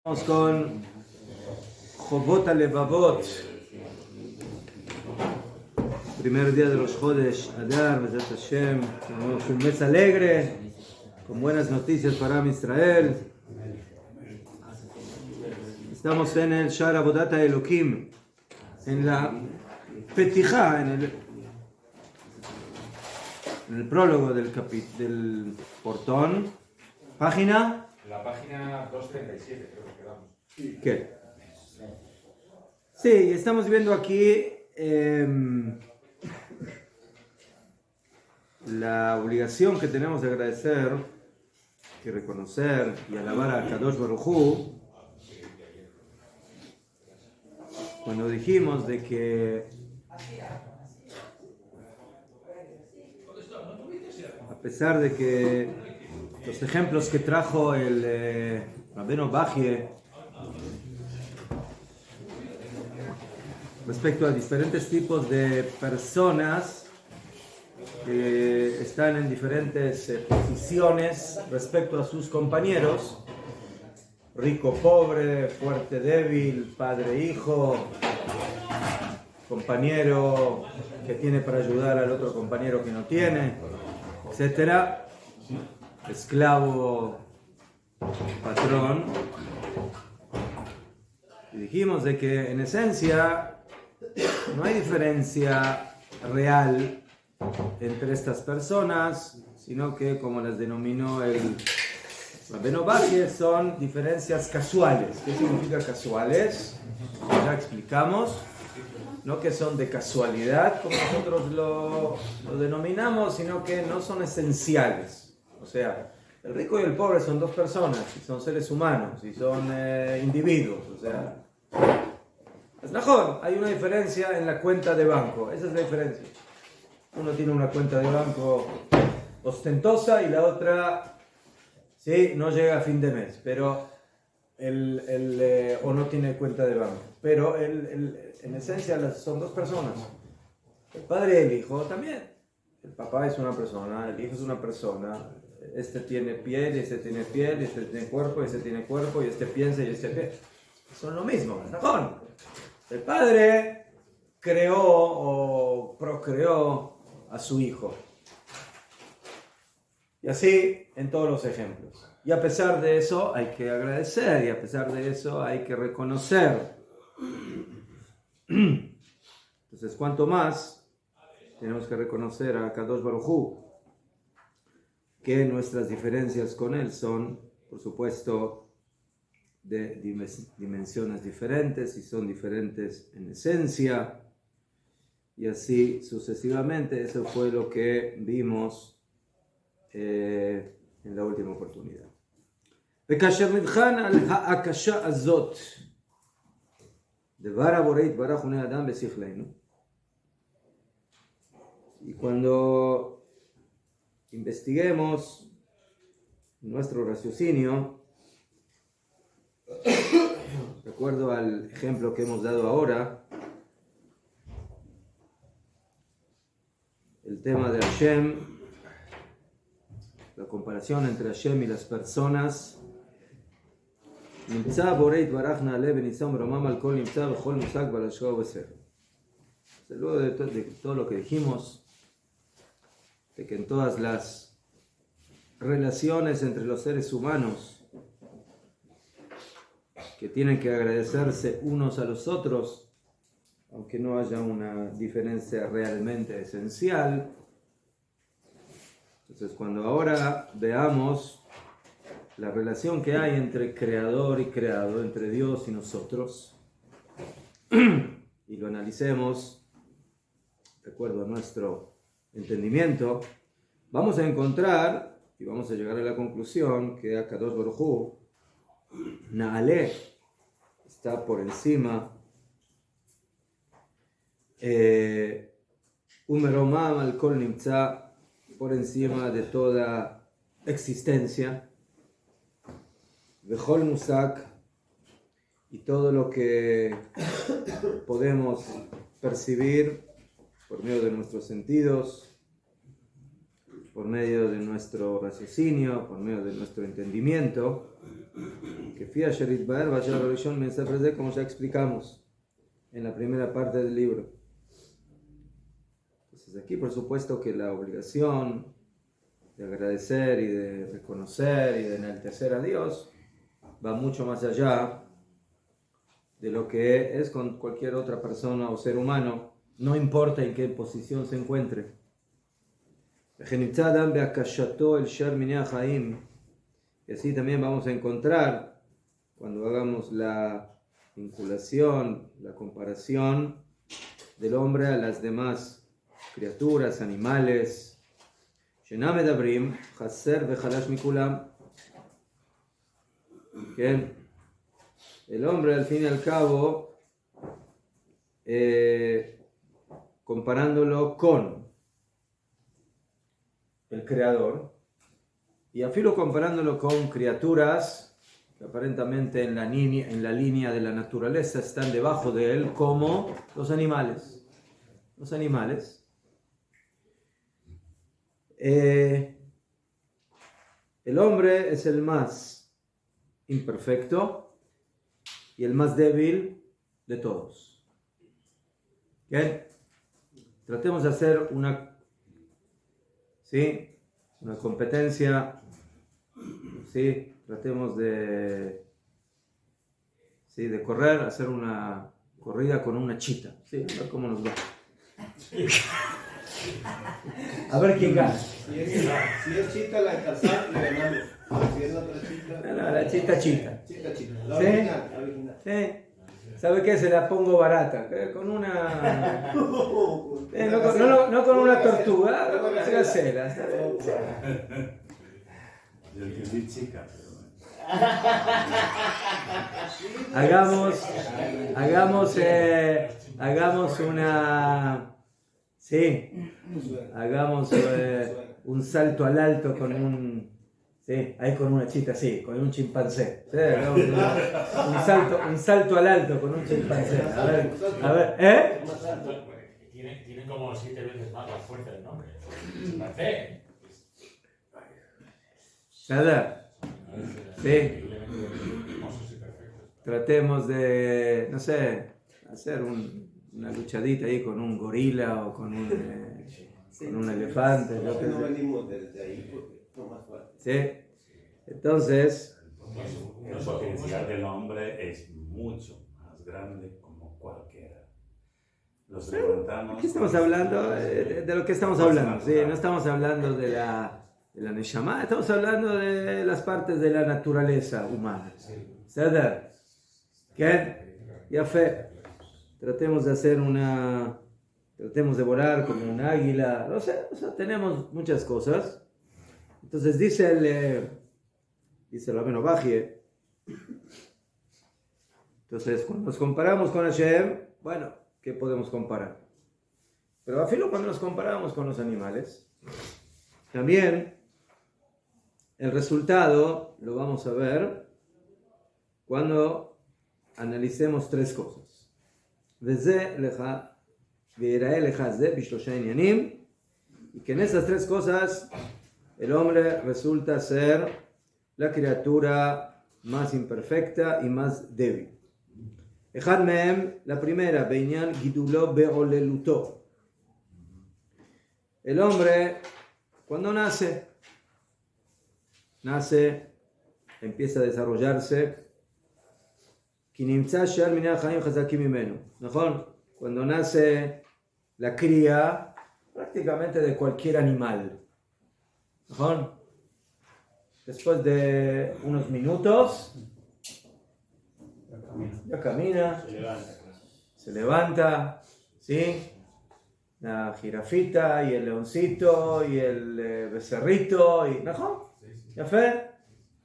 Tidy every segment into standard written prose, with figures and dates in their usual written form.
Vamos con Jobot Alevavot, primer día de los Jodesh Adar, Bezat Hashem. Tenemos un mes alegre, con buenas noticias para Israel. Estamos en el Shar Avodat Elohim, en la Petijá, en el prólogo del portón, página. La página 237 creo que quedamos. ¿Qué? Sí, estamos viendo aquí la obligación que tenemos de agradecer y reconocer y alabar a Kadosh Baruj Hu cuando dijimos de que a pesar de que los ejemplos que trajo el Rabbeinu Bajie respecto a diferentes tipos de personas que están en diferentes posiciones respecto a sus compañeros, rico, pobre, fuerte, débil, padre, hijo, compañero que tiene para ayudar al otro compañero que no tiene, etcétera, esclavo, patrón. Y dijimos de que en esencia no hay diferencia real entre estas personas, sino que, como las denominó el Rabbeinu Bajie, son diferencias casuales. ¿Qué significa casuales? Ya explicamos. No que son de casualidad, como nosotros lo denominamos, sino que no son esenciales. O sea, el rico y el pobre son dos personas, y son seres humanos, y son individuos. O sea, es mejor, hay una diferencia en la cuenta de banco, esa es la diferencia. Uno tiene una cuenta de banco ostentosa y la otra, sí, no llega a fin de mes, pero o no tiene cuenta de banco. Pero en esencia son dos personas. El padre y el hijo también. El papá es una persona, el hijo es una persona. Este tiene piel, y este tiene piel, y este tiene cuerpo, y este tiene cuerpo, y este piensa, y este piensa. Son lo mismo, es mejor. El padre creó o procreó a su hijo. Y así en todos los ejemplos. Y a pesar de eso hay que agradecer, y a pesar de eso hay que reconocer. Entonces, cuanto más tenemos que reconocer a Kadosh Baruj Hu, que nuestras diferencias con él son, por supuesto, de dimensiones diferentes y son diferentes en esencia, y así sucesivamente. Eso fue lo que vimos en la última oportunidad. וכאשר נבחן על ההקשה הזאת, דבר הבורא יתברך בני אדם בשכלנו, y cuando investiguemos nuestro raciocinio, de acuerdo al ejemplo que hemos dado ahora, el tema de Hashem, la comparación entre Hashem y las personas, נמצא בורא יתברך נעלה ונישא ומרומם על כל נמצא וכל מושג בעל השגחה ובשכל. Luego de todo lo que dijimos, de que en todas las relaciones entre los seres humanos que tienen que agradecerse unos a los otros, aunque no haya una diferencia realmente esencial. Entonces, cuando ahora veamos la relación que hay entre creador y creado, entre Dios y nosotros, y lo analicemos de acuerdo a nuestro entendimiento, vamos a encontrar y vamos a llegar a la conclusión que Akadosh Baruj Hu, Naale, está por encima, Umeromam al Kol Nimtza, por encima de toda existencia, Vejol Musak, y todo lo que podemos percibir por medio de nuestros sentidos, por medio de nuestro raciocinio, por medio de nuestro entendimiento, que fía Sherit Baer, vaya la religión, mensaje como ya explicamos en la primera parte del libro. Entonces aquí por supuesto que la obligación de agradecer y de reconocer y de enaltecer a Dios va mucho más allá de lo que es con cualquier otra persona o ser humano, no importa en qué posición se encuentre. Y así también vamos a encontrar, cuando hagamos la vinculación, la comparación del hombre a las demás criaturas, animales, que el hombre al fin y al cabo, comparándolo con el creador, y afilo comparándolo con criaturas que aparentemente en la línea de la naturaleza están debajo de él, como los animales. Los animales. El hombre es el más imperfecto y el más débil de todos. ¿Bien? Tratemos de hacer una competencia, ¿sí? Tratemos de correr, hacer una corrida con una chita, ¿sí? A ver cómo nos va. A ver quién gana. Si es chita la de Tarzán, le ganamos. Si es la otra chita. La chita. Chita. La original. Sí. ¿Sabe qué? Se la pongo barata. Con una. No con una tortuga, con una gacela. Yo entendí chica, pero hagamos una. Sí. Hagamos un salto al alto con un. Sí, ahí con una chita, sí, con un chimpancé. Sí, un salto al alto con un chimpancé. A ver, ¿eh? Tienen como 7 veces más la fuerza del nombre. Chimpancé. Nada. Sí. Tratemos de, no sé, hacer una luchadita ahí con un gorila o con un elefante. No venimos desde ahí porque son más fuertes. Sí. Entonces, el potencial del hombre es mucho más grande como cualquiera. Los levantamos. ¿qué estamos hablando? De lo que estamos hablando. Sí, no estamos hablando de la Neshama, estamos hablando de las partes de la naturaleza humana. ¿Ceder? ¿Qué? Ya fe. Tratemos de volar como un águila. No sé, tenemos muchas cosas. Entonces dice el Rabbeinu Bajie. Entonces, cuando nos comparamos con Hashem, bueno, ¿qué podemos comparar? Pero a filo cuando nos comparamos con los animales, también el resultado lo vamos a ver cuando analicemos 3 cosas. Y que en esas 3 cosas el hombre resulta ser la criatura más imperfecta y más débil. La primera, el hombre cuando nace, empieza a desarrollarse. Cuando nace la cría, prácticamente de cualquier animal. Después de unos minutos, ya camina, se levanta, ¿sí? La jirafita y el leoncito y el becerrito y ¿ya fue?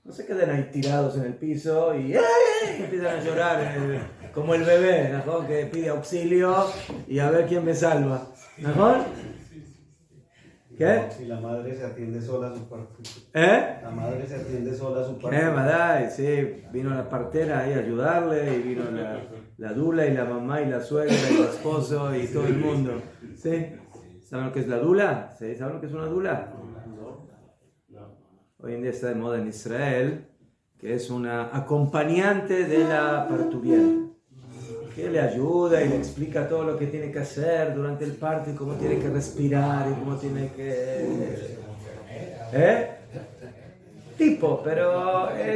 No se queden ahí tirados en el piso y empiezan a llorar como el bebé, ¿no? Que pide auxilio y a ver quién me salva, ¿no? ¿Qué? Si la madre se atiende sola a su parte. La madre se atiende sola a su parte. Madre, sí, vino la partera ahí a ayudarle y vino la dula y la mamá y la suegra y el esposo y todo el mundo. ¿Sí? ¿Saben lo que es la dula? ¿Sí? ¿Saben lo que es una dula? Hoy en día está de moda en Israel que es una acompañante de la parturienta, que le ayuda y le explica todo lo que tiene que hacer durante el parto y cómo tiene que respirar y cómo tiene que... Tipo, pero la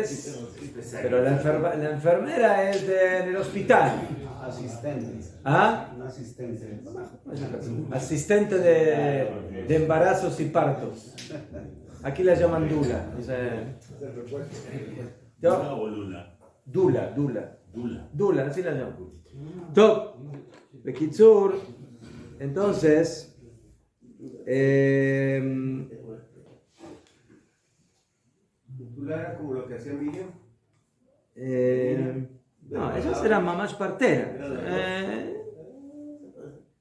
enfermera es del hospital. Asistente. ¿Ah? Un asistente. Asistente de embarazos y partos. Aquí la llaman Dula. ¿Dula o Lula? Dula. Dula. Dula, así la llaman. Top. Bekitsur. Entonces, ¿Tú era como lo que hacía Emilio? no, ellas eran mamás parteras.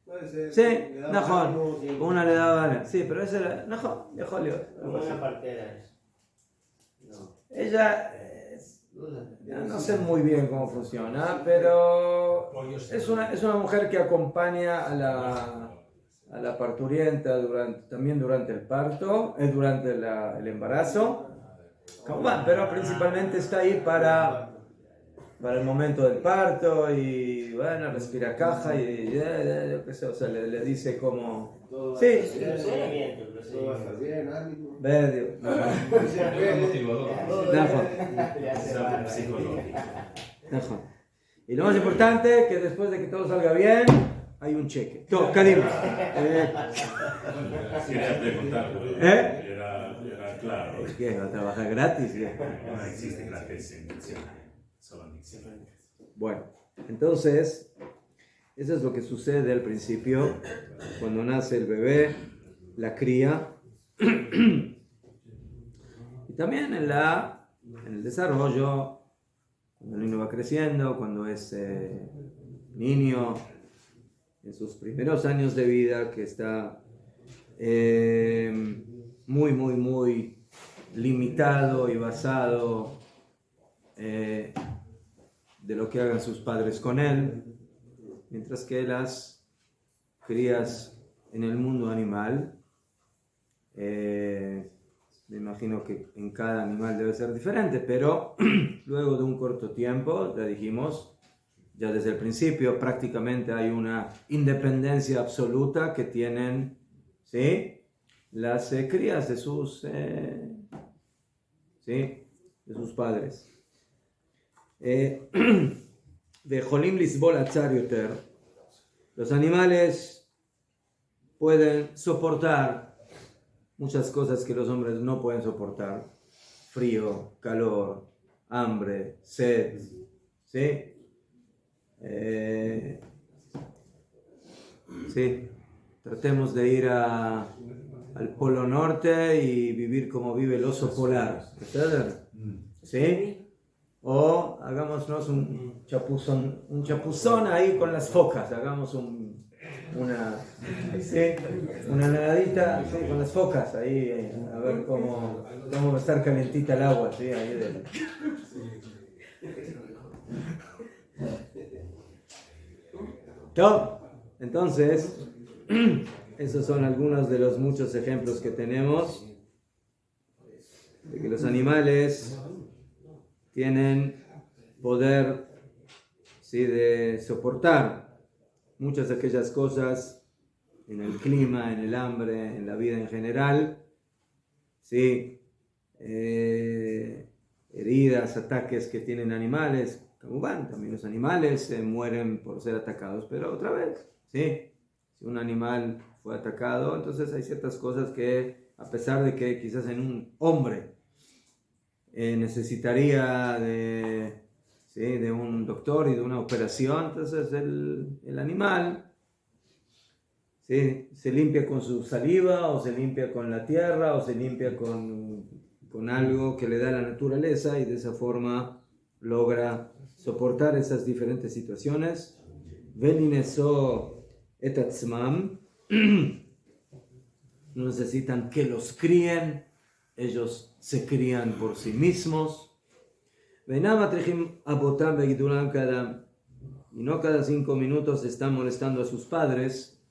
Puede ser. Sí, Le daba mejor. manos, Una le daba. Sí, pero esa era. Mejor, mejor. Como una partera es. No. Ella. No sé muy bien cómo funciona, pero es una mujer que acompaña a la parturienta también durante el parto, durante el embarazo. Pero principalmente está ahí para el momento del parto y bueno, respira caja y yo qué sé, o sea, le dice como... todo Sí. todo va a estar bien, ánimo. Medio. Y lo más importante, que después de que todo salga bien, hay un cheque. Todo, Karim. Quería preguntar, pero ¿Eh? era claro. ¿Qué? ¿Va a trabajar gratis? No existe gratis en diccionario, solo en diccionario. Bueno, entonces, eso es lo que sucede al principio, cuando nace el bebé, la cría, y también en el desarrollo, cuando el niño va creciendo, cuando es niño, en sus primeros años de vida, que está muy, muy, muy limitado y basado de lo que hagan sus padres con él, mientras que las crías en el mundo animal, me imagino que en cada animal debe ser diferente, pero luego de un corto tiempo, ya dijimos, ya desde el principio prácticamente hay una independencia absoluta que tienen, ¿sí?, las crías de sus padres. De Jolim Lisbol Atzar Yoter, los animales pueden soportar muchas cosas que los hombres no pueden soportar: frío, calor, hambre, sed, ¿sí? Sí, tratemos de ir al Polo Norte y vivir como vive el oso polar, ¿sí? O hagámonos un chapuzón ahí con las focas, hagamos una nadadita, ¿sí?, con las focas ahí, a ver cómo va a estar calentita el agua, ¿sí? Ahí Entonces, esos son algunos de los muchos ejemplos que tenemos de que los animales tienen poder, ¿sí?, de soportar muchas de aquellas cosas en el clima, en el hambre, en la vida en general, ¿sí? Heridas, ataques que tienen animales. También los animales mueren por ser atacados, pero otra vez, ¿sí? Si un animal fue atacado, entonces hay ciertas cosas que, a pesar de que quizás en un hombre necesitaría de un doctor y de una operación, entonces el animal, ¿sí?, se limpia con su saliva, o se limpia con la tierra, o se limpia con algo que le da la naturaleza, y de esa forma logra soportar esas diferentes situaciones. Venineso etatzmam, no necesitan que los críen, ellos se crían por sí mismos. Y no cada 5 minutos están molestando a sus padres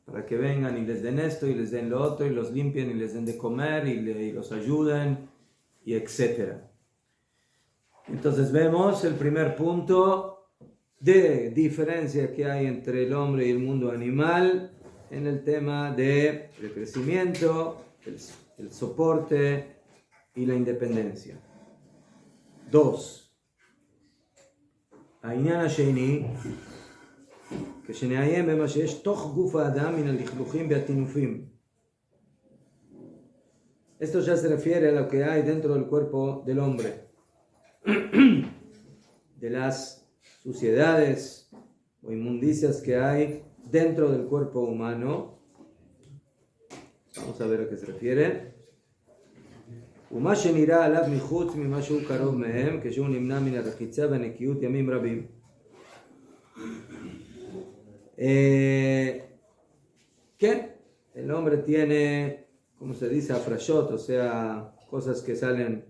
para que vengan y les den esto y les den lo otro, y los limpien y les den de comer y los ayuden, y etc. Entonces vemos el primer punto de diferencia que hay entre el hombre y el mundo animal en el tema del crecimiento, el soporte y la independencia. 2. העניין השני, כשנעיין במה שיש תוך גוף האדם מן הלכלוכים והטינופים. Esto ya se refiere a lo que hay dentro del cuerpo del hombre, de las suciedades o inmundicias que hay dentro del cuerpo humano. Vamos a ver a qué se refiere. ומה שנראה עליו מחוץ ממה שהוא קרוב מהם, כשהוא נמנע מן הרחיצה והנקיות ימים רבים. ¿Qué? El hombre tiene, como se dice, afrayot, o sea, cosas que salen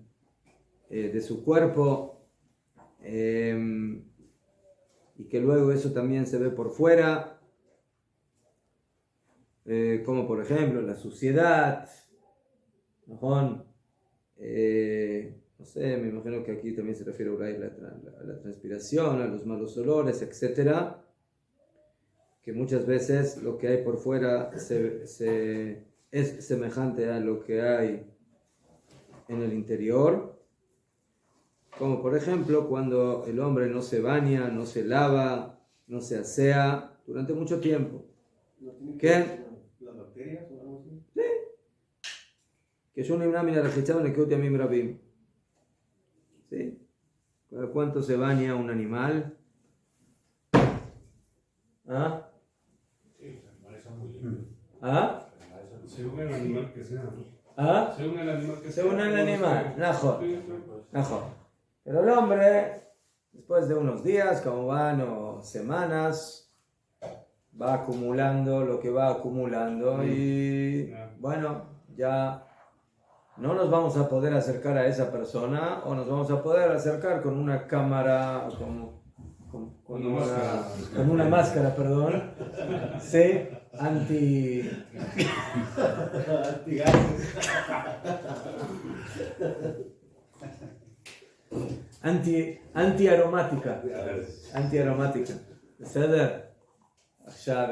de su cuerpo y que luego eso también se ve por fuera, como por ejemplo la suciedad, ¿no? No sé, me imagino que aquí también se refiere a la transpiración, a los malos olores, etc. Que muchas veces lo que hay por fuera es semejante a lo que hay en el interior. Como por ejemplo cuando el hombre no se baña, no se lava, no se asea durante mucho tiempo. ¿Qué? ¿Las bacterias o algo así? Sí. Que yo no me registraba en el que también rabim. ¿Sí? ¿Cada cuánto se baña un animal? ¿Ah? Sí, los animales son muy limpios. ¿Ah? Los animales son muy Según el animal que sea, ¿no? ¿Ah? Según el animal que sea. Según el animal, mejor. Sí, sí. Mejor. Pero el hombre, después de unos días, como van, o semanas, va acumulando lo que va acumulando y bueno, ya no nos vamos a poder acercar a esa persona o nos vamos a poder acercar con una cámara, con una máscara, perdón, sí, antiaromática. בסדר? עכשיו,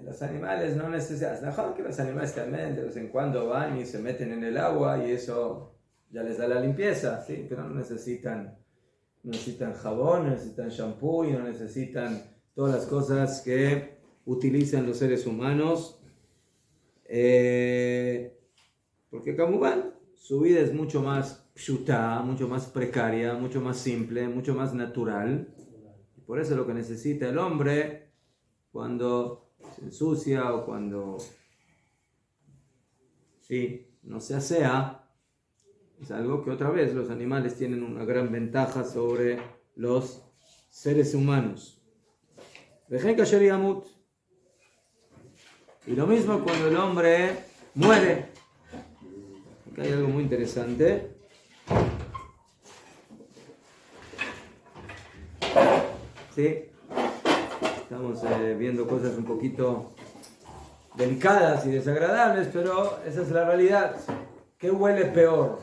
los animales no necesitan, mejor que los animales también de vez en cuando van y se meten en el agua y eso ya les da la limpieza, ¿sí? Pero no necesitan jabón, no necesitan shampoo y no necesitan todas las cosas que utilizan los seres humanos, porque como van, su vida es mucho más pshutá, mucho más precaria, mucho más simple, mucho más natural. Y por eso lo que necesita el hombre cuando se ensucia o cuando no se asea, es algo que otra vez los animales tienen una gran ventaja sobre los seres humanos. Y lo mismo cuando el hombre muere. Acá hay algo muy interesante. ¿Sí? Estamos viendo cosas un poquito delicadas y desagradables, pero esa es la realidad. ¿Qué huele peor?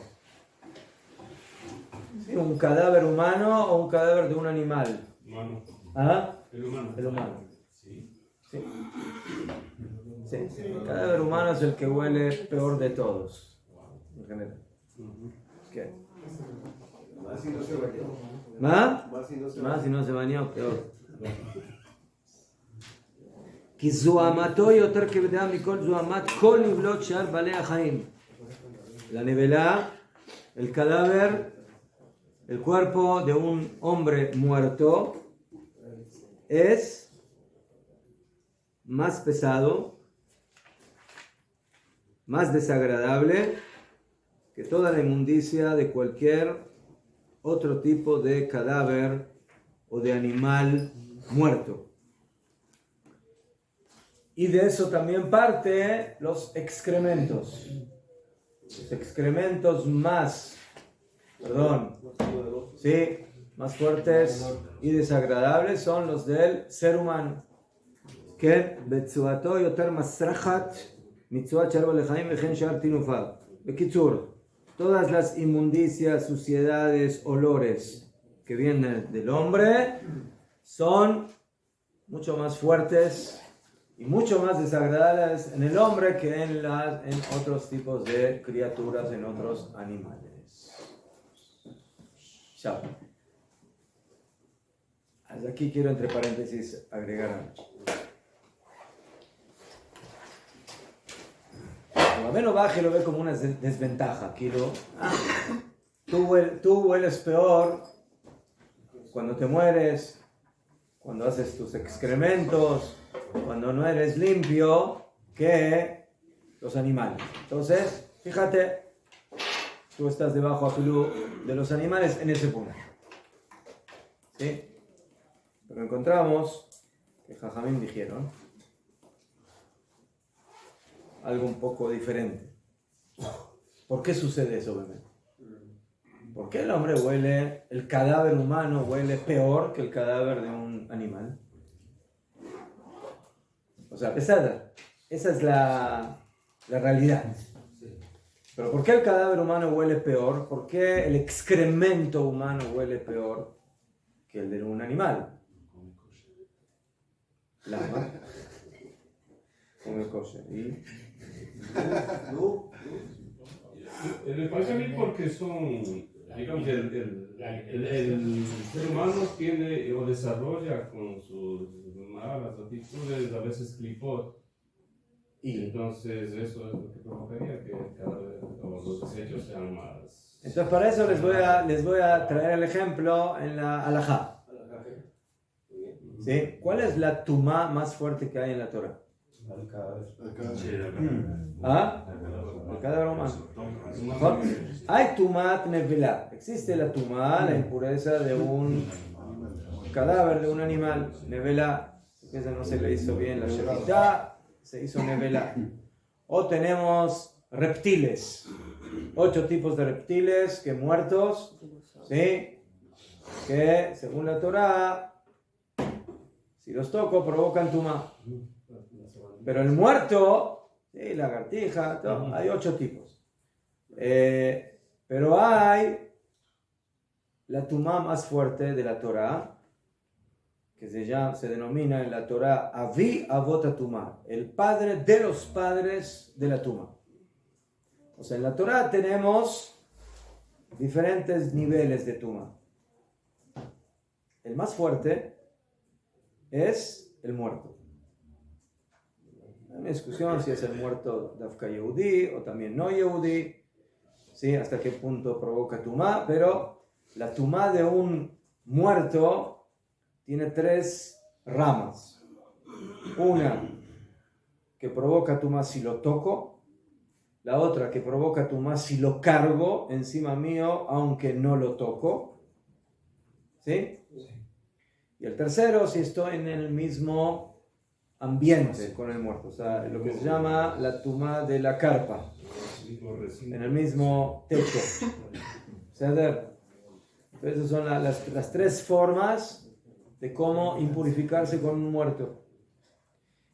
¿Sí? ¿Un cadáver humano o un cadáver de un animal? Humano. ¿Ah? El humano. El humano. Sí. ¿Sí? Sí. El cadáver humano es el que huele peor de todos, en general. ¿Qué? Más si no se bañó. ¿Más? Más si no se bañó. peor. כי זוהמתו יותר כבדה מכל זוהמת כל נבלות שאר בעלי החיים. La nevela, el cadáver, el cuerpo de un hombre muerto es más pesado, más desagradable que toda la inmundicia de cualquier otro tipo de cadáver o de animal muerto. Y de eso también parte los excrementos. Los excrementos más fuertes y desagradables son los del ser humano. Que בצורתו יותר מסרחת מצורת שאר בעלי חיים וכן שאר טינופיו. בקיצור, todas las inmundicias, suciedades, olores que vienen del hombre son mucho más fuertes y mucho más desagradables en el hombre que en otros tipos de criaturas, en otros animales. Chao. Hasta aquí quiero entre paréntesis agregar algo. Rabbeinu Baje lo ve como una desventaja. Tú hueles peor cuando te mueres, cuando haces tus excrementos, cuando no eres limpio, que los animales. Entonces, fíjate, tú estás debajo de los animales en ese punto. ¿Sí? Pero encontramos que Jajamín dijeron algo un poco diferente. ¿Por qué sucede eso, obviamente? ¿Por qué el cadáver humano huele peor que el cadáver de un animal? O sea, esa es la realidad. Pero ¿por qué el cadáver humano huele peor? ¿Por qué el excremento humano huele peor que el de un animal? Lama. Come kosher. ¿Y? Me parece a mí porque son, digamos, el ser humano tiene o desarrolla con sus malas actitudes a veces clipot. Y entonces eso es lo que provocaría que cada vez los desechos sean más. Entonces para eso les voy a traer el ejemplo en la halajá. ¿Sí? ¿Cuál es la tumá más fuerte que hay en la Torah? ¿Ah? El cadáver humano. Hay tumat nevelá. Existe la tumá, la impureza de un cadáver de un animal. Nevelá. Esa no se le hizo bien la shevitá, se hizo nevelá. O tenemos reptiles. 8 tipos de reptiles que muertos, ¿sí? Que según la Torah, si los toco provocan tumá. Pero el muerto, ¿sí? Lagartija, todo, hay 8 tipos. Pero hay la tumá más fuerte de la Torah, que se denomina en la Torah Avi Avot Tumá, el padre de los padres de la tumá. O sea, en la Torah tenemos diferentes niveles de tumá. El más fuerte es el muerto. Hay una discusión si es el muerto Dafka Yehudí o también no Yehudí, ¿sí? Hasta qué punto provoca tumá, pero la tumá de un muerto tiene 3 ramas. Una que provoca tumá si lo toco, la otra que provoca tumá si lo cargo encima mío aunque no lo toco, ¿sí? Y el tercero si estoy en el mismo ambiente con el muerto, o sea, lo que se llama la tumá de la carpa, en el mismo techo. Entonces esas son las 3 formas de cómo impurificarse con un muerto.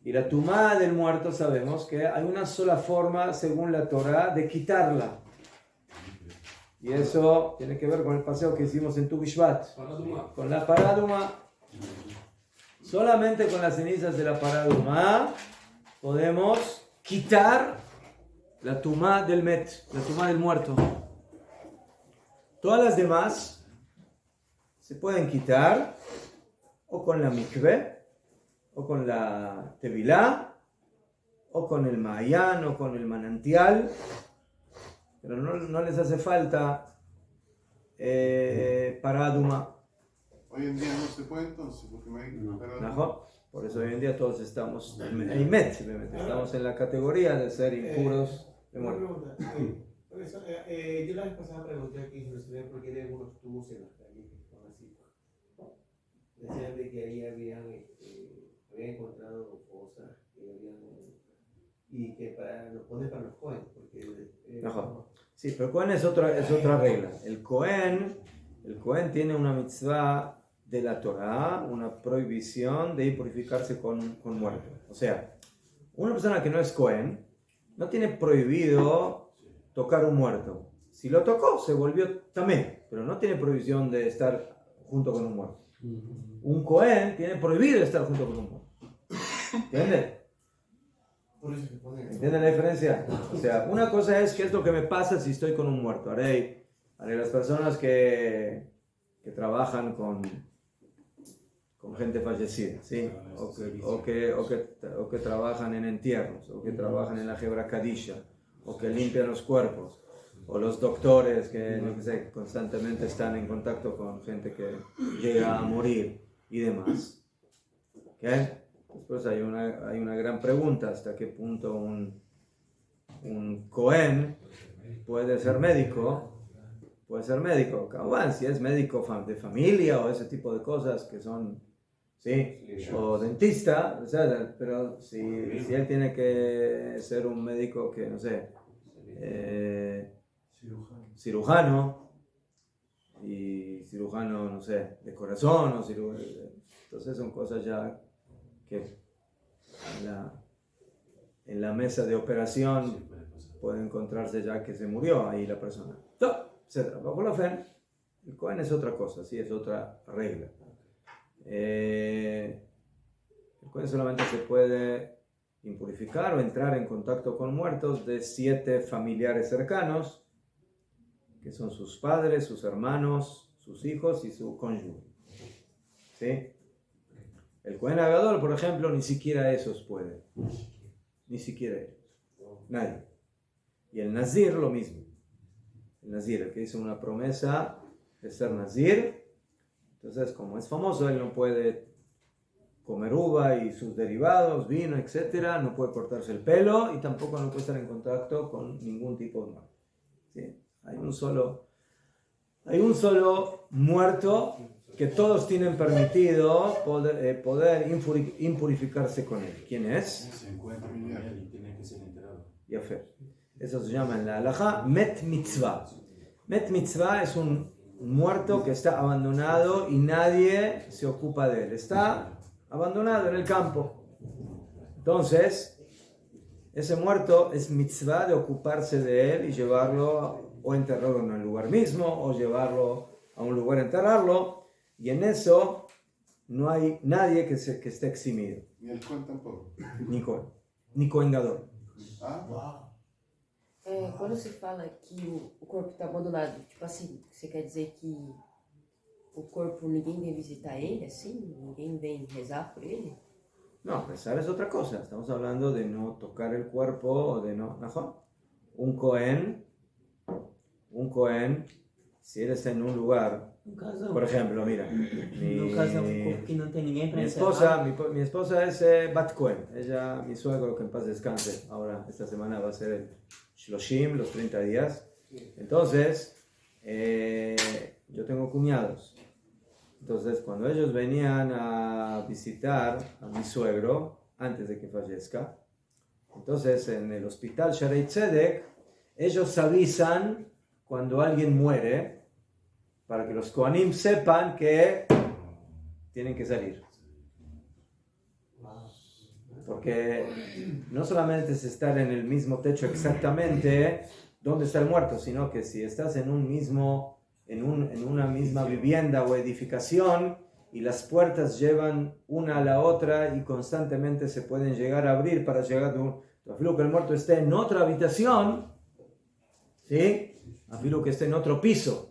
Y la tumá del muerto sabemos que hay una sola forma, según la Torah, de quitarla. Y eso tiene que ver con el paseo que hicimos en Tu Bishvat, con la paraduma. Solamente con las cenizas de la paraduma podemos quitar la tumá del met, la tumá del muerto. Todas las demás se pueden quitar o con la mikve, o con la tevilá, o con el mayán, o con el manantial, pero no les hace falta paraduma. Hoy en día no se puede entonces, porque por eso hoy en día todos estamos en met, estamos en la categoría de ser impuros de muerte. Yo la vez pasada pregunté aquí por qué hay algunos tubos en las calles que están así. Decían de que ahí habían encontrado cosas y que los ponen para los Cohen. Sí, pero Cohen es otra regla. El Cohen tiene una mitzvah de la Torah, una prohibición de purificarse con muerto. O sea, una persona que no es Cohen no tiene prohibido tocar un muerto. Si lo tocó, se volvió tamé, pero no tiene prohibición de estar junto con un muerto. Un Cohen tiene prohibido estar junto con un muerto. ¿Entiendes? ¿Entienden la diferencia? O sea, una cosa es qué es lo que me pasa si estoy con un muerto. Haré las personas que trabajan con gente fallecida, ¿sí? O que trabajan en entierros, o que trabajan en la Hebra Kadisha, o que limpian los cuerpos, o los doctores que, no sé, constantemente están en contacto con gente que llega a morir y demás. ¿Okay? Después hay una gran pregunta, ¿hasta qué punto un Cohen puede ser médico? Puede ser médico, bueno, si es médico de familia o ese tipo de cosas que son, ¿sí? O dentista, o sea, pero si él tiene que ser un médico que, no sé, cirujano, y cirujano, no sé, de corazón, o entonces son cosas ya que en la mesa de operación puede encontrarse ya que se murió ahí la persona, etc. Bajo la fe, el Cohen es otra cosa, sí, es otra regla. El Cohen solamente se puede impurificar o entrar en contacto con muertos de 7 familiares cercanos, que son sus padres, sus hermanos, sus hijos y su cónyuge. ¿Sí? El Cohen Agadol, por ejemplo, ni siquiera esos puede. Ni siquiera ellos. Nadie. Y el Nazir, lo mismo. El Nazir, el que hizo una promesa de ser Nazir, entonces, como es famoso, él no puede comer uva y sus derivados, vino, etc. No puede cortarse el pelo y tampoco no puede estar en contacto con ningún tipo de muerto. ¿Sí? Hay un solo muerto que todos tienen permitido poder impurificarse con él. ¿Quién es? Se encuentra con él y tiene que ser enterrado. Yafer. Eso se llama en la halajá met mitzvah. Met mitzvah es un muerto que está abandonado y nadie se ocupa de él. Está abandonado en el campo. Entonces, ese muerto es mitzvah de ocuparse de él y llevarlo o enterrarlo en el lugar mismo o llevarlo a un lugar a enterrarlo. Y en eso no hay nadie que esté eximido. Ni el Cohen tampoco. Ni Cohen Gadol. Quando se fala que o corpo está abandonado, tipo assim, você quer dizer que o corpo, ninguém vem visitar ele, assim? Ninguém vem rezar por ele? No, rezar es otra cosa. Estamos hablando de no tocar el cuerpo o de no... Un Cohen, si él está en un lugar, por ejemplo, mira, No caso, un corpo que no tem ninguém para mi esposa es Bat Cohen, mi suegro, que en paz descanse, ahora esta semana va a ser el Shloshim, los 30 días. Entonces, yo tengo cuñados. Entonces, cuando ellos venían a visitar a mi suegro, antes de que fallezca, entonces en el hospital Sharei Tzedek, ellos avisan cuando alguien muere, para que los Kohanim sepan que tienen que salir. Porque no solamente es estar en el mismo techo exactamente donde está el muerto, sino que si estás en una misma vivienda o edificación y las puertas llevan una a la otra y constantemente se pueden llegar a abrir para llegar afilo que el muerto esté en otra habitación, ¿sí? Afilo que esté en otro piso.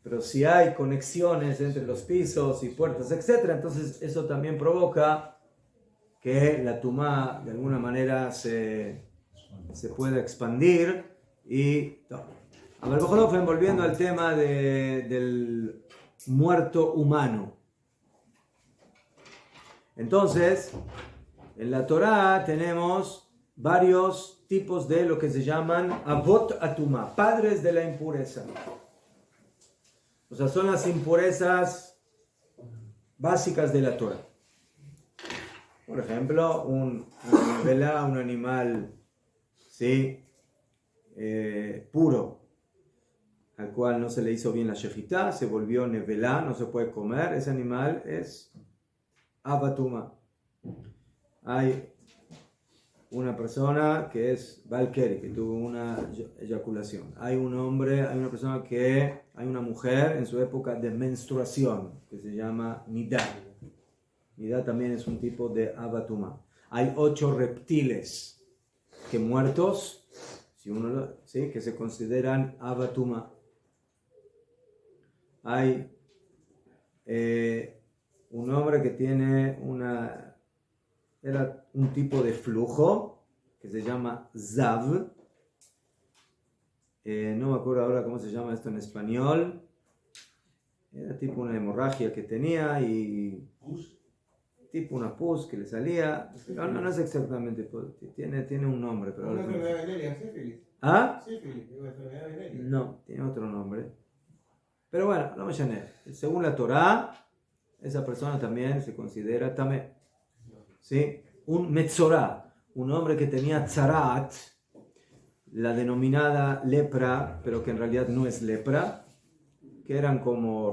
Pero si hay conexiones entre los pisos y puertas, etc., entonces eso también provoca que la tumá de alguna manera se pueda expandir. Y a ver, volviendo al tema del muerto humano. Entonces, en la Torá tenemos varios tipos de lo que se llaman avot atumá, padres de la impureza. O sea, son las impurezas básicas de la Torá. Por ejemplo, un animal, ¿sí? Puro, al cual no se le hizo bien la shejitá, se volvió nevelá, no se puede comer, ese animal es avatuma. Hay una persona que es Valkyrie, que tuvo una eyaculación. Hay un hombre, hay una persona que, hay una mujer en su época de menstruación, que se llama Nidá. Nidá también es un tipo de Abatuma. Hay 8 reptiles que muertos, si uno ¿sí? que se consideran Abatuma. Hay un hombre que tiene era un tipo de flujo que se llama Zav. No me acuerdo ahora cómo se llama esto en español. Era tipo una hemorragia que tenía y tipo una pus que le salía. No es exactamente, tiene un nombre. Pero Una enfermedad venérea, sífilis. ¿Ah? Sífilis, una enfermedad venérea. No, tiene otro nombre. Pero bueno, no me llené. Según la Torá, esa persona también se considera tamé. ¿Sí? Un metzorá, un hombre que tenía tzarat, la denominada lepra, pero que en realidad no es lepra, que eran como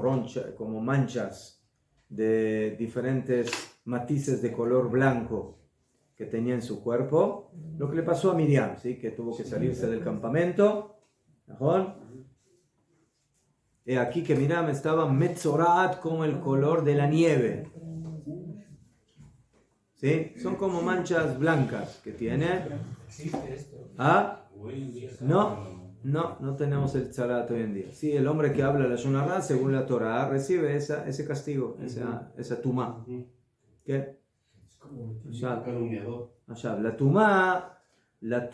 manchas de diferentes matices de color blanco que tenía en su cuerpo. Lo que le pasó a Miriam, ¿sí? Que tuvo que salirse del campamento. Y aquí que Miriam estaba metzorat como el color de la nieve. ¿Sí? Son como manchas blancas que tiene. ¿Existe esto? ¿Ah? No tenemos el tzarat hoy en día. Sí, el hombre que habla la Shonará, según la Torah, recibe ese castigo, esa tumá. ¿Qué? Es como Allá. calumniador. La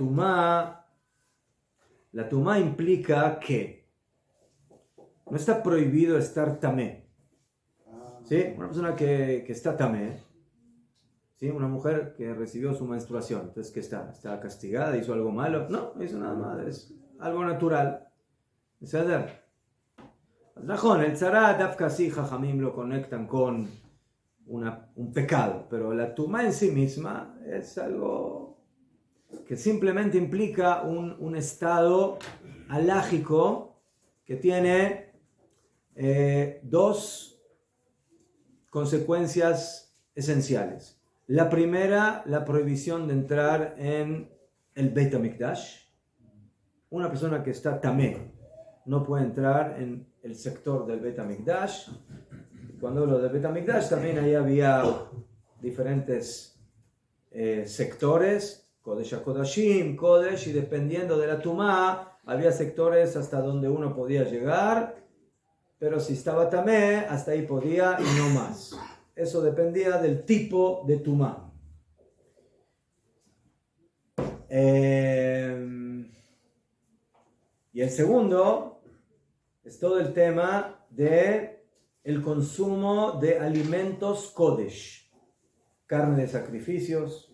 tumá implica que no está prohibido estar tamé. ¿Sí? Una persona que está tamé, ¿sí? Una mujer que recibió su menstruación, entonces ¿qué está? ¿Está castigada? ¿Hizo algo malo? No hizo nada malo, es algo natural. ¿Es verdad? El tzarat, Dafka sí, Jajamim lo conectan con un pecado, pero la tumá en sí misma es algo que simplemente implica un estado halágico que tiene 2 consecuencias esenciales. La primera, la prohibición de entrar en el Beit HaMikdash. Una persona que está tamé no puede entrar en el sector del Beit HaMikdash. Cuando hablo del Beit HaMikdash también ahí había diferentes sectores, Kodesh HaKodashim, Kodesh, y dependiendo de la tumá había sectores hasta donde uno podía llegar, pero si estaba tamé, hasta ahí podía y no más. Eso dependía del tipo de tumá. Y el segundo es todo el tema de el consumo de alimentos kodesh, carne de sacrificios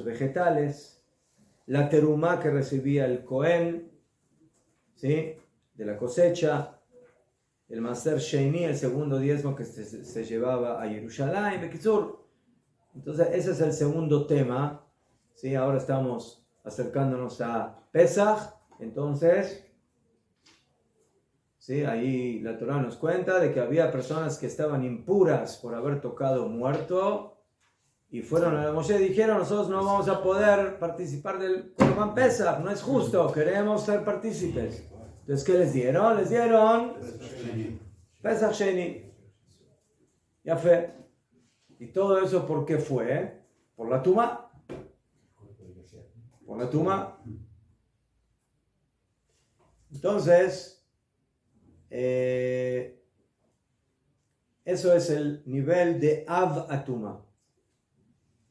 vegetales, la terumá que recibía el Cohen, ¿sí? De la cosecha, el Maser Sheini, el segundo diezmo que se llevaba a Jerusalén, Bekizur. Entonces ese es el segundo tema, ¿sí? Ahora estamos acercándonos a Pesach, entonces, ¿sí? Ahí la Torah nos cuenta de que había personas que estaban impuras por haber tocado muerto y fueron a Moshe y dijeron: nosotros no vamos a poder participar del Korban Pesach, no es justo, queremos ser partícipes. Entonces, ¿qué les dieron? Les dieron Pesach Sheni. Ya fue. ¿Y todo eso por qué fue? Por la tumá. Por la tumá. Entonces, eso es el nivel de Av Atuma.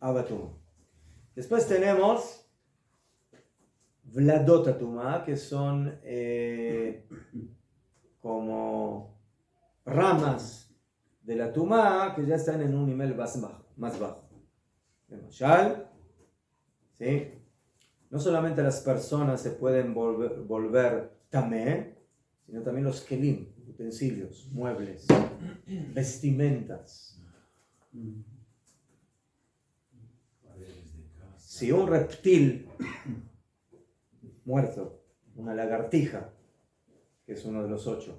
Av Atuma. Después tenemos Vladot Atuma, que son como ramas de la Tumá que ya están en un nivel más bajo. Mashal, ¿sí? No solamente las personas se pueden volver tamé, sino también los kelim, utensilios, muebles, vestimentas. Si un reptil muerto, una lagartija, que es uno de los 8,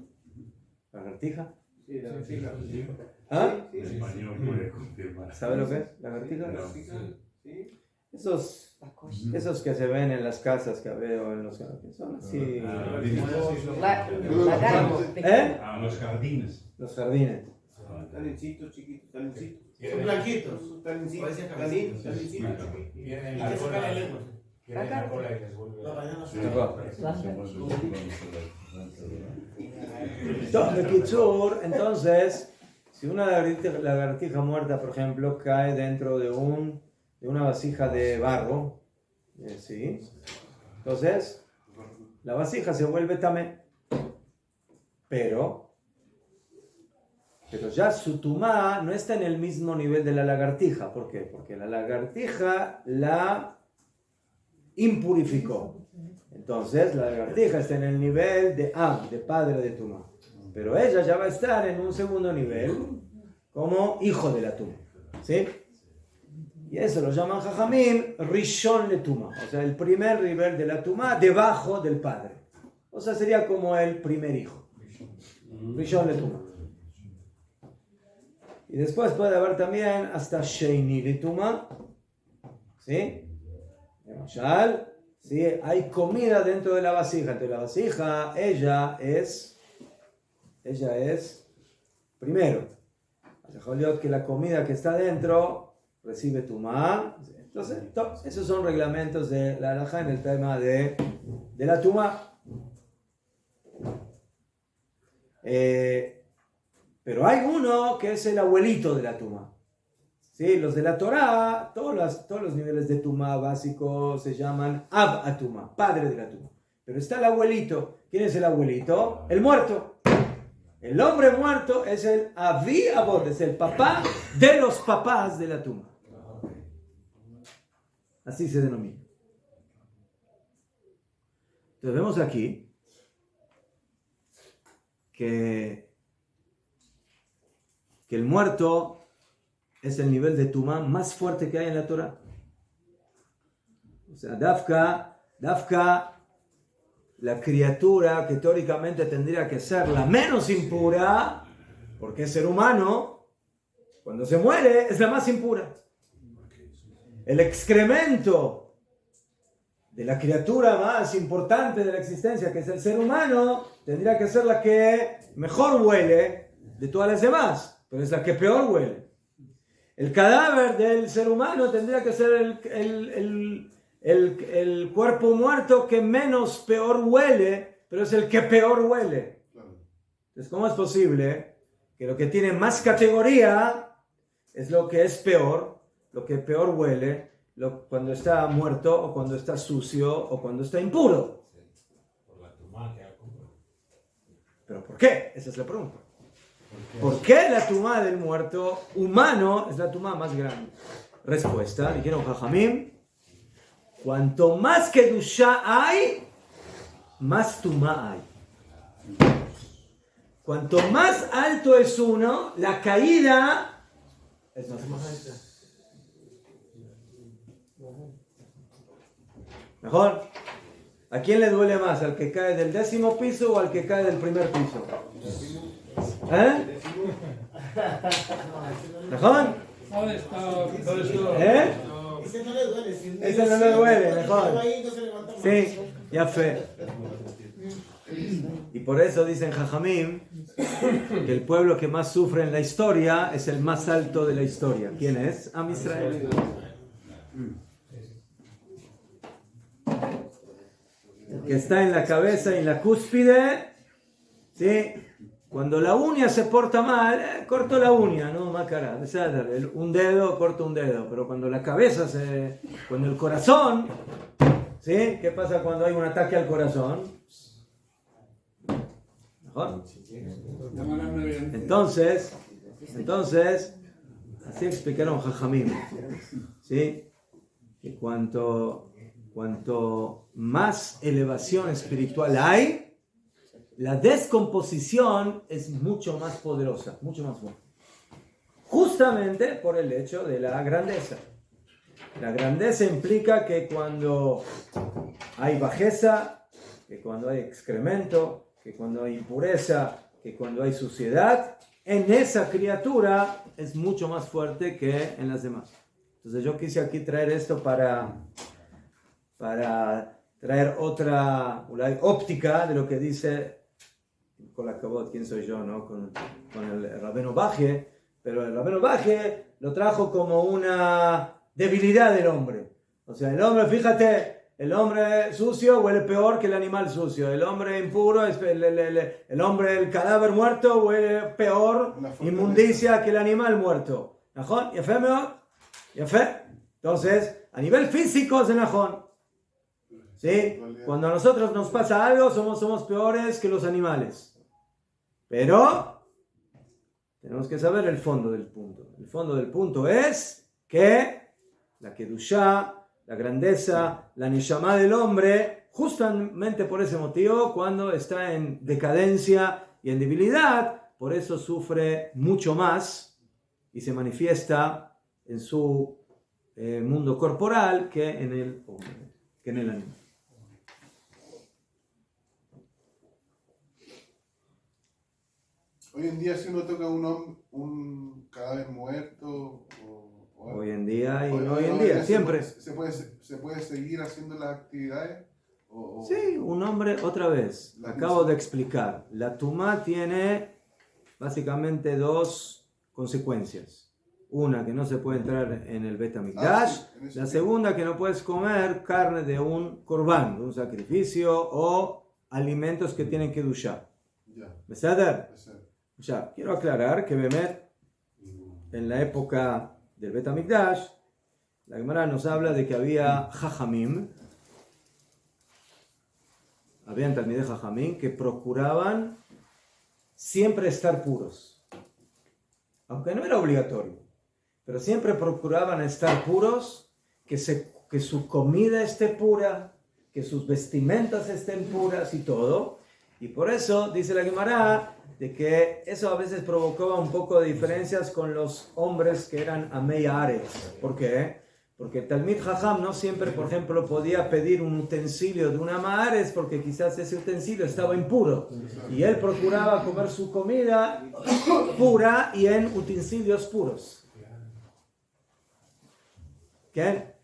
¿lagartija? Sí, la lagartija. ¿Ah? En español puede confirmar. ¿Sabe lo que es lagartija? Sí. esos que se ven en las casas que veo en los que son así. Lagartos pequeños. Los jardines. Los jardines. Talincitos chiquitos, talincitos. Son blanquitos. Talincitos, talincitos, chiquitos. Vienen la cola tienen la cola y les vuelve. Entonces, si una lagartija muerta, por ejemplo, cae dentro de una vasija de barro, ¿sí? Entonces, la vasija se vuelve tamé, pero ya su tumá no está en el mismo nivel de la lagartija. ¿Por qué? Porque la lagartija la impurificó. Entonces, la lagartija está en el nivel de de padre de tumá. Pero ella ya va a estar en un segundo nivel como hijo de la tumá. ¿Sí? Y eso lo llaman Jajamim Rishon le tumá. O sea, el primer nivel de la tumá debajo del padre. O sea, sería como el primer hijo. Rishon le tumá. Y después puede haber también hasta Sheini le tumá. ¿Sí? ¿Sí? Hay comida dentro de la vasija. Entonces la vasija, ella es primero. Que la comida que está dentro recibe tumá. Entonces, esos son reglamentos de la halajá en el tema de la tumá. Pero hay uno que es el abuelito de la tumá. ¿Sí? Los de la Torá, todos los niveles de tumá básicos se llaman Ab Atumá, padre de la tumá. Pero está el abuelito. ¿Quién es el abuelito? El muerto. El hombre muerto es el Avi Abot, es el papá de los papás de la tumá. Así se denomina. Entonces vemos aquí que el muerto es el nivel de tumá más fuerte que hay en la Torah. O sea, Dafka, la criatura que teóricamente tendría que ser la menos impura, porque es ser humano, cuando se muere es la más impura. El excremento de la criatura más importante de la existencia, que es el ser humano, tendría que ser la que mejor huele de todas las demás, pero es la que peor huele. El cadáver del ser humano tendría que ser el cuerpo muerto que menos peor huele, pero es el que peor huele. Entonces, ¿cómo es posible que lo que tiene más categoría es lo que es peor, lo que peor huele, cuando está muerto o cuando está sucio o cuando está impuro? Por la tumá que hago. ¿Pero por qué? Esa es la pregunta. ¿Por qué la tumá del muerto humano es la tumá más grande? Respuesta, dijeron Jajamim, cuanto más kedushá hay, más tumá hay. Cuanto más alto es uno, la caída es más alta. ¿Mejor? ¿A quién le duele más? ¿Al que cae del 10º piso o al que cae del primer piso? ¿Eh? ¿Mejor? ¿Eh? Ese no le duele. Ese no le duele, mejor. Sí, ya fe. Y por eso dicen Jajamim que el pueblo que más sufre en la historia es el más alto de la historia. ¿Quién es? Am Israel. Que está en la cabeza y en la cúspide, ¿sí? Cuando la uña se porta mal, corto la uña, no macará, un dedo, corto un dedo, pero cuando la cabeza cuando el corazón, ¿sí? ¿Qué pasa cuando hay un ataque al corazón? ¿Mejor? Entonces, así explicaron Jajamim, ¿sí? Que cuanto más elevación espiritual hay, la descomposición es mucho más poderosa, mucho más fuerte. Justamente por el hecho de la grandeza. La grandeza implica que cuando hay bajeza, que cuando hay excremento, que cuando hay impureza, que cuando hay suciedad, en esa criatura es mucho más fuerte que en las demás. Entonces yo quise aquí traer esto para traer otra óptica de lo que dice, con la cabot, quién soy yo, ¿no? Con el Rabbeinu Bajie, pero el Rabbeinu Bajie lo trajo como una debilidad del hombre. O sea, el hombre, fíjate, el hombre sucio huele peor que el animal sucio. El hombre impuro, el hombre, el cadáver muerto huele peor, inmundicia que el animal muerto. ¿Najón? ¿Yafé mejor? ¿Yafé? Entonces, a nivel físico es enajón. ¿Sí? Cuando a nosotros nos pasa algo, somos peores que los animales. Pero tenemos que saber el fondo del punto. El fondo del punto es que la Kedushá, la grandeza, la Neshama del hombre, justamente por ese motivo, cuando está en decadencia y en debilidad, por eso sufre mucho más y se manifiesta en su mundo corporal que en el hombre, que en el animal. Hoy en día, si uno toca un cadáver muerto Hoy en día y no hoy en día, siempre. ¿Se puede seguir haciendo las actividades? Sí, un hombre, otra vez, acabo de explicar. La tumá tiene básicamente dos consecuencias. Una, que no se puede entrar en el Bet HaMikdash. La segunda, que no puedes comer carne de un corbán, de un sacrificio o alimentos que tienen que dushar. ¿Beseder? Ya, quiero aclarar que Bemet, en la época del Bet HaMikdash, la Gemara nos habla de que había Jajamim, habían talmidei Jajamim que procuraban siempre estar puros, aunque no era obligatorio, pero siempre procuraban estar puros, que su comida esté pura, que sus vestimentas estén puras y todo. Y por eso dice la Gemara de que eso a veces provocaba un poco de diferencias con los hombres que eran Amei Aretz. ¿Por qué? Porque el Talmid Jajam no siempre, por ejemplo, podía pedir un utensilio de una Ma'aretz porque quizás ese utensilio estaba impuro. Y él procuraba comer su comida pura y en utensilios puros. ¿Qué?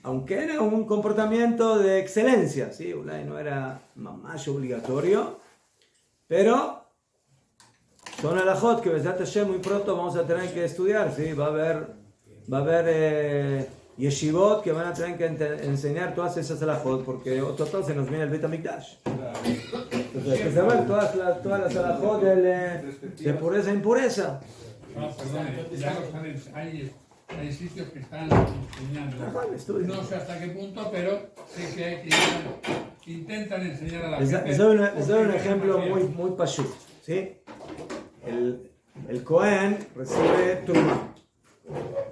Aunque era un comportamiento de excelencia, ¿sí? No era más obligatorio, pero son alajot que Besat Hashem muy pronto vamos a tener que estudiar, ¿sí? Va a haber yeshivot que van a tener que enseñar todas esas alajot, porque otro se nos viene el Bet HaMikdash. Entonces hay que saber todas las alajot de pureza e impureza. Hay sitios que están enseñando. No sé hasta qué punto, pero sé que hay que intentan enseñar a la gente. Les doy un ejemplo muy pashut, ¿sí? El Cohen recibe truma.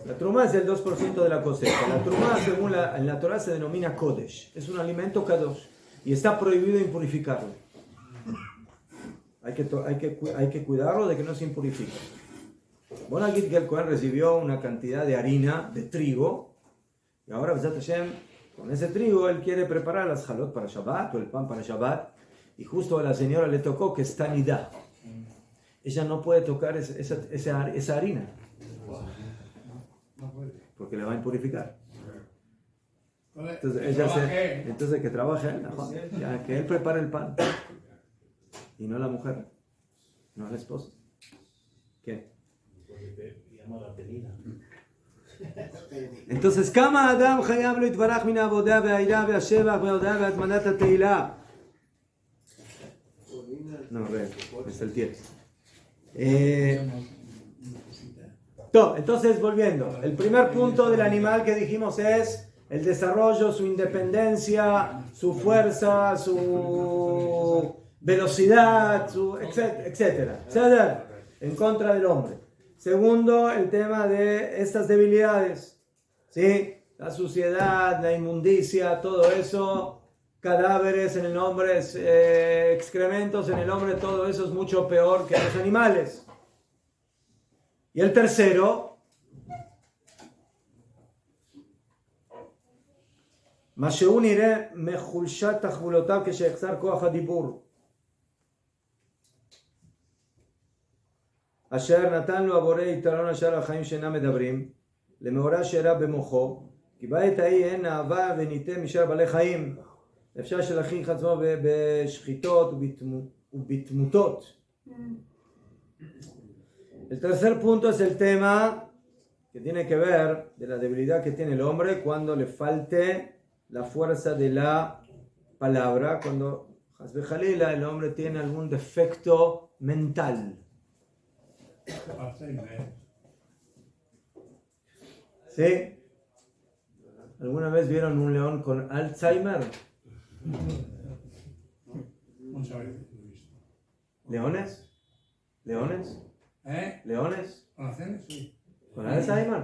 La truma es el 2% de la cosecha. La truma, según en la Torah, se denomina kodesh. Es un alimento kadosh y está prohibido impurificarlo. Hay que cuidarlo de que no se impurifique. Bueno, aquí que el Cohen recibió una cantidad de harina, de trigo, y ahora Besat Hashem, con ese trigo, él quiere preparar las halot para Shabbat, o el pan para Shabbat, y justo a la señora le tocó que está nidá. Ella no puede tocar esa harina, porque le va a impurificar. Entonces que trabaje él, ya, que él prepare el pan, y no la mujer, no la esposa. ¿Qué? Entonces, ¿Kama Adam Hayab lo Itvarach min Avodah ve'Aira ve'Ashevach ve'Odah ve'Atmanat HaTeilah? No, es el 10. Entonces, volviendo. El primer punto del animal que dijimos es el desarrollo, su independencia, su fuerza, su velocidad, etcétera, en contra del hombre. Segundo, el tema de estas debilidades, ¿sí? La suciedad, la inmundicia, todo eso, cadáveres en el hombre, excrementos en el hombre, todo eso es mucho peor que los animales. Y el tercero, Masheun ire mechulshat tachbulotav keshechzar koach hadibur. אשר נתן לו הבורא יתרון אשר החיים שאינם מדברים, למאורע שאירע במוחו, כי בעת ההיא אין אהבה וניתן משאר בעלי חיים. אפשר שלהכין עצמו בשחיטות ובתמותות. El tercer punto es el tema que tiene que ver de la debilidad que tiene el hombre cuando le falte la fuerza de la palabra, cuando Hasbe Jalila, el hombre tiene algún defecto mental. ¿Sí? ¿Alguna vez vieron un león con Alzheimer? ¿Leones? ¿Leones? ¿Leones? Sí. ¿Con Alzheimer?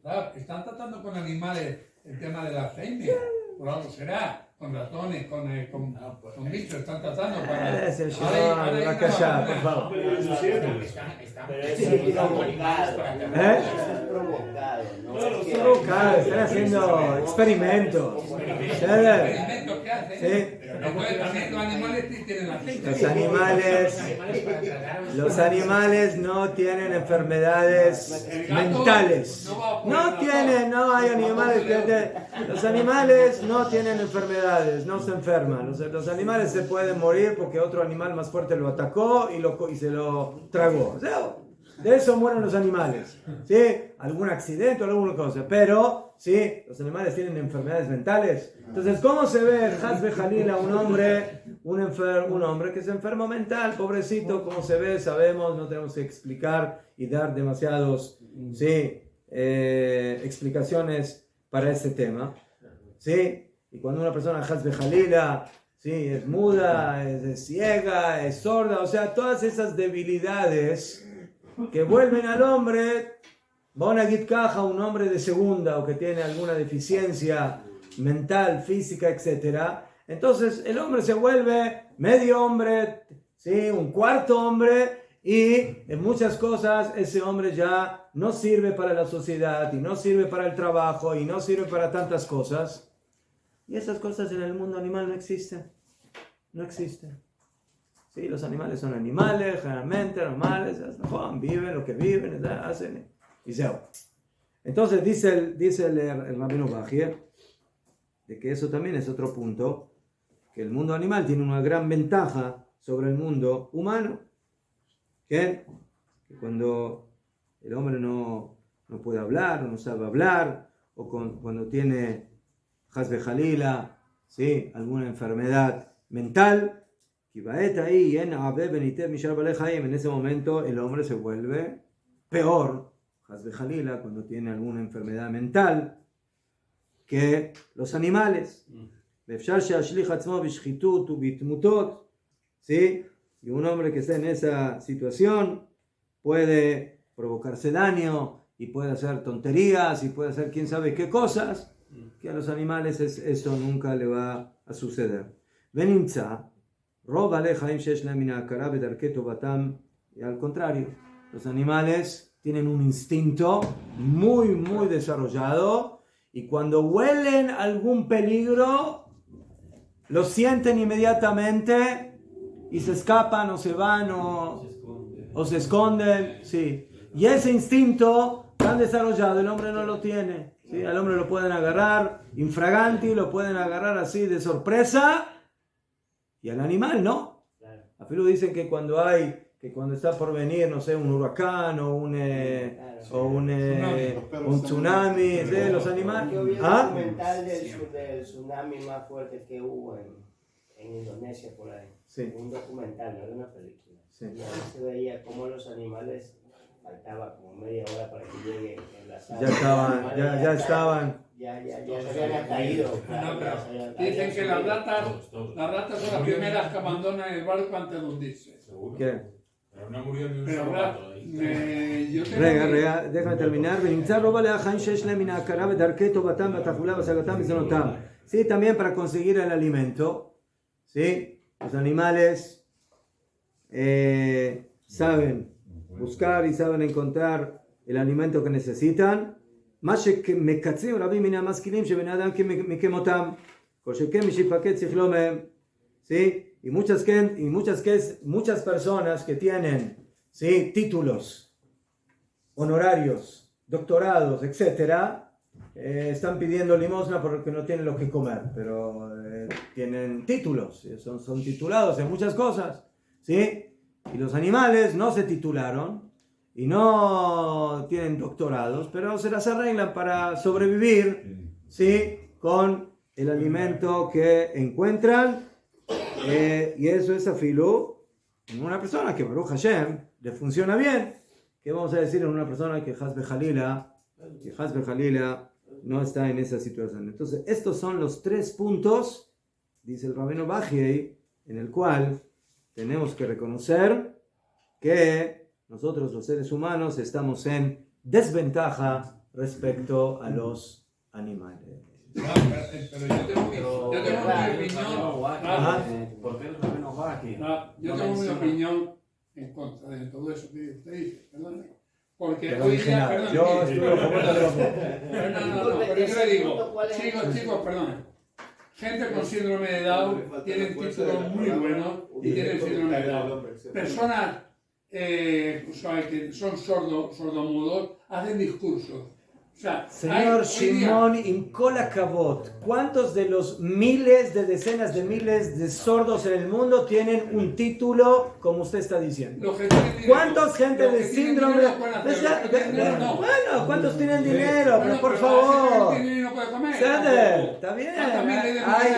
Claro, están tratando con animales el tema de la Alzheimer. Por algo será. Con ratones, con bichos, están tratando para... Ese señor va a callar, por favor. Provocado, están haciendo experimentos. ¿Experimentos qué hacen? Sí. También los animales tienen aceite. Los animales no tienen enfermedades mentales. No hay animales los animales no tienen enfermedades, no se enferman. Los animales se pueden morir porque otro animal más fuerte lo atacó y se lo tragó. O sea, de eso mueren los animales. ¿Sí? Algún accidente o alguna cosa. Pero, ¿sí? Los animales tienen enfermedades mentales. Entonces, ¿cómo se ve Hasbe Jalila, un hombre que es enfermo mental, pobrecito? ¿Cómo se ve? Sabemos, no tenemos que explicar y dar demasiados, ¿sí? Explicaciones para este tema. ¿Sí? Y cuando una persona Hasbe Jalila, ¿sí? Es muda, es ciega, es sorda, o sea, todas esas debilidades que vuelven al hombre, Bonagit Kaja, un hombre de segunda o que tiene alguna deficiencia mental, física, etc. Entonces el hombre se vuelve medio hombre, ¿sí? Un cuarto hombre, y en muchas cosas ese hombre ya no sirve para la sociedad y no sirve para el trabajo y no sirve para tantas cosas. Y esas cosas en el mundo animal no existen. No existen. Sí, los animales son animales, generalmente normales, viven lo que viven, hacen y se. Entonces dice el Rabino Bajir de que eso también es otro punto, que el mundo animal tiene una gran ventaja sobre el mundo humano, que cuando el hombre no puede hablar, o no sabe hablar, o cuando tiene Hasbe Jalila, ¿sí? Alguna enfermedad mental, en ese momento el hombre se vuelve peor, Hasbe Jalila, cuando tiene alguna enfermedad mental, que los animales. ¿Sí? Y un hombre que está en esa situación puede provocarse daño y puede hacer tonterías y puede hacer quién sabe qué cosas, que a los animales eso nunca le va a suceder. Venimza, roba lejaim sheshla mina karabe darketo batam, y al contrario, los animales tienen un instinto muy, muy desarrollado, y cuando huelen algún peligro, lo sienten inmediatamente y se escapan o se van o se esconden. Sí. Y ese instinto tan desarrollado el hombre no lo tiene. ¿Sí? Al hombre lo pueden agarrar infraganti, lo pueden agarrar así de sorpresa, y al animal no. A Filu dicen que cuando está por venir, no sé, un huracán o un tsunami, ¿sí? Los animales. Yo vi un documental del tsunami más fuerte que hubo en Indonesia por ahí. Sí. Un documental, no era una película. Sí. Y ahí se veía cómo los animales, faltaba como media hora para que lleguen en la sala. Ya estaban. Ya se habían caído. Dicen que las ratas son las primeras que abandonan el barco antes de hundirse. ¿Qué? Pero no murió ni un solo gato ahí. Rega, déjame terminar. Sí, también para conseguir el alimento. ¿Sí? Los animales saben buscar y saben encontrar el alimento que necesitan. ¿Sí? Y muchas personas que tienen, ¿sí? Títulos honorarios doctorados, etcétera, están pidiendo limosna porque no tienen lo que comer, pero tienen títulos, son titulados en muchas cosas, ¿sí? Y los animales no se titularon y no tienen doctorados, pero se las arreglan para sobrevivir, ¿sí? Con el alimento que encuentran, y eso es afilú en una persona que Baruch Hashem le funciona bien. ¿Qué vamos a decir en una persona que Hasbe Jalila no está en esa situación? Entonces, estos son los 3 puntos, dice el Rabbeinu Bajei, en el cual tenemos que reconocer que nosotros los seres humanos estamos en desventaja respecto a los animales. Pero yo tengo mi opinión. ¿Por qué el Rabbeinu Bajei? Yo tengo mi opinión en contra de todo eso que usted dice, perdón. Porque Pero hoy dije día, nada. perdón, Yo estuve a favor de los... no, pero yo le digo, chicos, perdón. Gente con síndrome de Down tienen títulos muy buenos y tienen síndrome de Down. Personas que son sordomudos hacen discursos. O sea, Señor Shimon Imkola Kavot, ¿cuántos de los miles de decenas de miles de sordos en el mundo tienen un título como usted está diciendo? ¿Cuántos gente de síndrome? Bueno, ¿cuántos tienen dinero? Pero por favor. Está bien.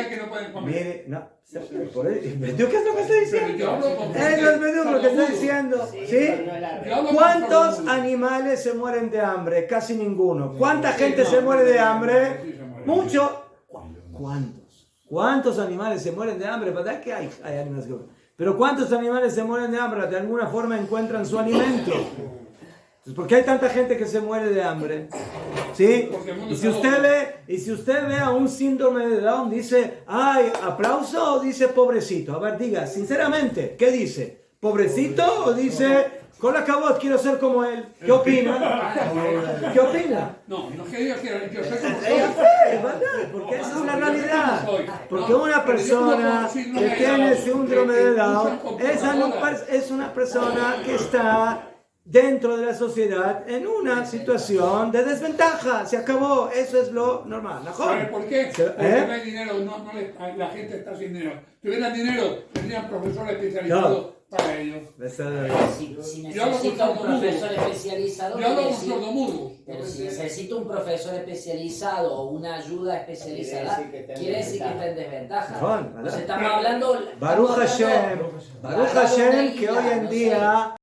Que no pueden comer. Mire, no. ¿Qué es lo que está diciendo? Eso es lo que está diciendo. ¿Sí? ¿Cuántos animales se mueren de hambre? Casi ninguno. ¿Cuánta gente se muere de hambre? Mucho. ¿Cuántos animales se mueren de hambre? ¿Verdad que hay animales que mueren? Pero ¿cuántos animales se mueren de hambre? De alguna forma encuentran su alimento. Entonces, ¿por qué hay tanta gente que se muere de hambre? ¿Sí? Y si usted ve a un síndrome de Down, dice, ay, aplauso o dice pobrecito. A ver, diga, sinceramente, ¿qué dice? ¿Pobrecito o dice, con la cabot, quiero ser como él? ¿Qué opina? ¿Qué opina? No es que yo soy como es verdad, porque esa es la realidad. Porque una persona que tiene síndrome de Down es una persona que está dentro de la sociedad en una situación de desventaja. Se acabó. Eso es lo normal. ¿Sabes por qué? Porque no hay dinero. La gente está sin dinero. Si tuvieran dinero, tendrían profesores especializados para ellos. Si necesita un profesor especializado, pero si necesita un profesor especializado o una ayuda especializada, quiere decir que está en desventaja. Entonces estamos hablando... Baruch Hashem, que hoy en día